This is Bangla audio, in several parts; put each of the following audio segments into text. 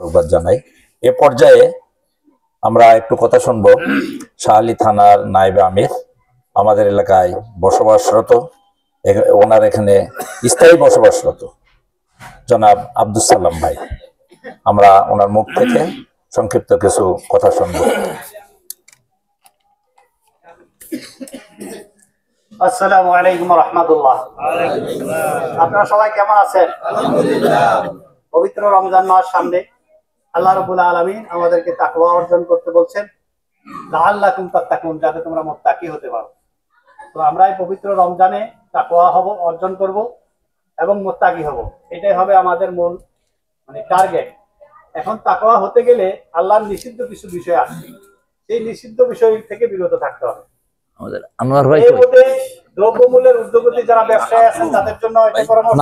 মোবারকবাদ জানাই। এ পর্যায়ে আমরা একটু কথা শুনবো শাহালি থানার নায়েবে আমির, আমাদের এলাকায় বসবাসরত, ওনার এখানে স্থায়ী বসবাসরত জনাব আব্দুল সালাম ভাই। আমরা ওনার মুখ থেকে সংক্ষিপ্ত কিছু কথা শুনবো। আসসালামু আলাইকুম ওয়া রাহমাতুল্লাহ। আপনারা সবাই কেমন আছেন? পবিত্র রমজান মাস সামনে, আল্লাহ রাব্বুল আলামিন আমাদেরকে তাকওয়া অর্জন করতে বলছেন, লাআল্লাকুম তাত্তাকুন, যাতে তোমরা মুত্তাকি হতে পারো। তো আমরা এই পবিত্র রমজানে তাকওয়া অর্জন করব এবং মুত্তাকি হব, এটাই হবে আমাদের মূল টার্গেট। এখন তাকওয়া হতে গেলে আল্লাহর নিষিদ্ধ কিছু বিষয় আছে, সেই নিষিদ্ধ বিষয় থেকে বিরত থাকতে হবে। দ্রব্যমূল্যের ঊর্ধ্বগতি যারা ব্যবসায়ী আছেন তাদের জন্য এটা পরামর্শ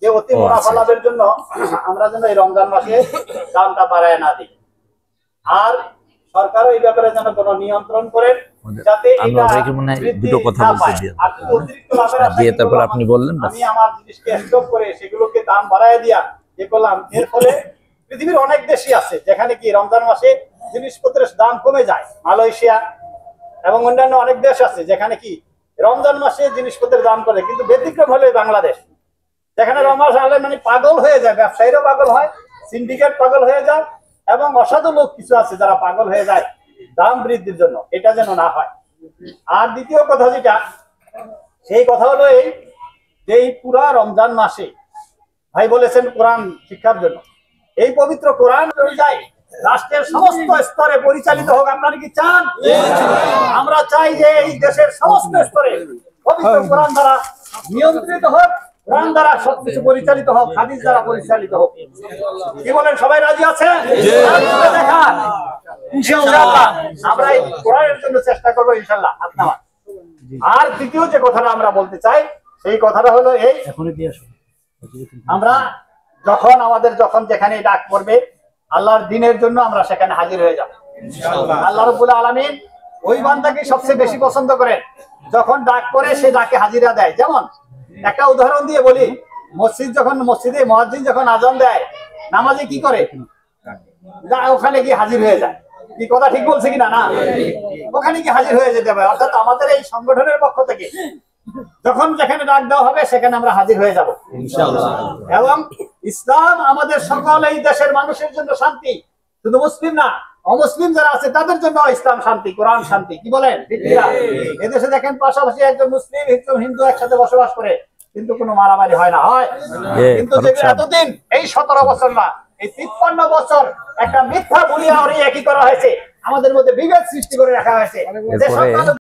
যে অতি মুনাফা লাভের জন্য আমরা যেন এই রমজান মাসে দামটা বাড়ায় না দিই। আর সরকারও এই ব্যাপারে যেন কোনো নিয়ন্ত্রণ করেন, যাতে আমি আমার জিনিসকে স্টক করে সেগুলোকে দাম বাড়ায় দিয়া যে করলাম, এর ফলে পৃথিবীর অনেক দেশই আছে যেখানে কি রমজান মাসে জিনিসপত্রের দাম কমে যায়। মালয়েশিয়া এবং অন্যান্য অনেক দেশ আছে যেখানে কি রমজান মাসে জিনিসপত্রের দাম করে, কিন্তু ব্যতিক্রম হলো বাংলাদেশ, যেখানে রমজান আসলে পাগল হয়ে যায়, ব্যবসায়ীরাও পাগল হয়, সিন্ডিকেট পাগল হয়ে যায়, এবং অসাধু লোক কিছু আছে যারা পাগল হয়ে যায় দাম বৃদ্ধির জন্য। এটা যেন না হয়। আর দ্বিতীয় কথা যেটা, সেই কথা হলো এই যে পুরা রমজান মাসে ভাই বলেছেন কোরআন শিক্ষার জন্য, এই পবিত্র কোরআন অনুযায়ী রাষ্ট্রের সমস্ত স্তরে পরিচালিত হোক। আপনারা কি চান? আমরা চাই যে এই দেশের সমস্ত স্তরে পবিত্র কোরআন দ্বারা নিয়ন্ত্রিত হোক, কোরআন দ্বারা সবকিছু পরিচালিত হোক, হাদিস দ্বারা পরিচালিত হোক। কি বলেন, সবাই রাজি আছেন? ইনশাআল্লাহ আমরা এই কোরআনের জন্য চেষ্টা করব ইনশাআল্লাহ। আপনারা আর দ্বিতীয় যে কথাটা আমরা বলতে চাই, সেই কথাটা হলো এই, আমরা যখন যেখানে ডাক পড়বে আল্লাহর দ্বীনের জন্য আমরা সেখানে হাজির হয়ে যাব ইনশাআল্লাহ। আল্লাহ রাব্বুল আলামিন ওই বান্দাকে সবচেয়ে বেশি পছন্দ করেন যখন ডাক করে সে ডাকে হাজিরা দেয়। যেমন একটা উদাহরণ দিয়ে বলি, মসজিদে মুয়াজ্জিন যখন আযান দেয়, নামাজি কি করে? ওখানে গিয়ে হাজির হয়ে যায়। কি কথা ঠিক বলছে কিনা? না, ওখানে গিয়ে হাজির হয়ে যেতে হবে। অর্থাৎ আমাদের এই সংগঠনের পক্ষ থেকে যখন যেখানে ডাক দেওয়া হবে সেখানে আমরা হাজির হয়ে যাব ইনশাআল্লাহ। এবং ইসলাম আমাদের সকল এই দেশের মানুষের জন্য শান্তি, শুধু মুসলিম না, অমুসলিম যারা আছে তাদের জন্য ইসলাম শান্তি, কোরআন শান্তি। কি বলেন? এদেশে দেখেন পাশাপাশি একজন মুসলিম একজন হিন্দু একসাথে বসবাস করে, কিন্তু কোনো মারামারি হয় না, হয়? কিন্তু এতদিন এই 17 বছর না, এই 53 বছর একটা মিথ্যা বুনিয়া একই করা হয়েছে, আমাদের মধ্যে বিভেদ সৃষ্টি করে রাখা হয়েছে।